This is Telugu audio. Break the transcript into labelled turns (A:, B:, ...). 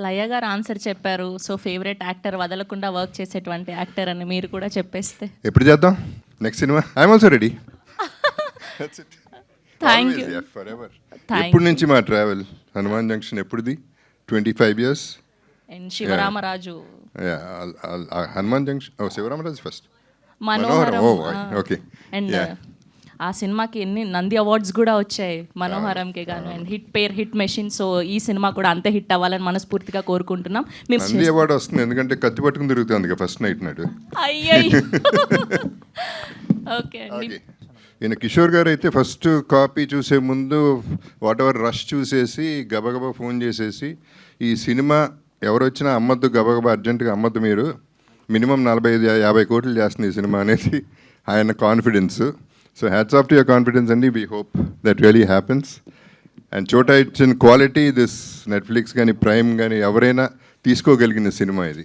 A: లయ గారు ఆన్సర్ చెప్పారు. సో ఫేవరెట్ యాక్టర్, వదలకుండా వర్క్ చేసేటువంటి యాక్టర్ అని మీరు కూడా చెప్పేస్తే.
B: ఎప్పుడు చేద్దాం next cinema? I'm also ready.
A: Thank you.
B: ఎప్పటి నుంచి మా ట్రావెల్? హనుమాన్ జంక్షన్ ఎప్పుడుది? 25 years.
A: And Sivaramaraju.
B: Hanuman junction, Sivaramaraju first.
A: Manoharam.
B: Okay.
A: And ఆ సినిమాకి ఎన్ని నంది అవార్డ్స్ కూడా వచ్చాయి మనోహరంకి గాను. And hit machine. సో ఈ సినిమా కూడా అంతే హిట్ అవ్వాలని మనస్ఫూర్తిగా కోరుకుంటున్నాం.
B: నంది అవార్డు వస్తుంది ఎందుకంటే కత్తి పట్టుకుని తిరుగుతుంది ఫస్ట్ నైట్ నాడు.
A: అయ్యయ్యో. ఓకే అండి.
B: ఈయన కిషోర్ గారు అయితే ఫస్ట్ కాపీ చూసే ముందు వాట్ ఎవర్ రష్ చూసేసి గబగబా ఫోన్ చేసేసి ఈ సినిమా ఎవరు వచ్చినా అమ్మద్దు, గబగబా అర్జెంటుగా అమ్మద్దు, మీరు మినిమం 45-50 కోట్లు చేస్తుంది ఈ సినిమా అనేది ఆయన confidence. So hats off to your confidence అండి. We hope that really happens. And చోటా it's in quality this Netflix కానీ ప్రైమ్ కానీ ఎవరైనా తీసుకోగలిగిన సినిమా ఇది.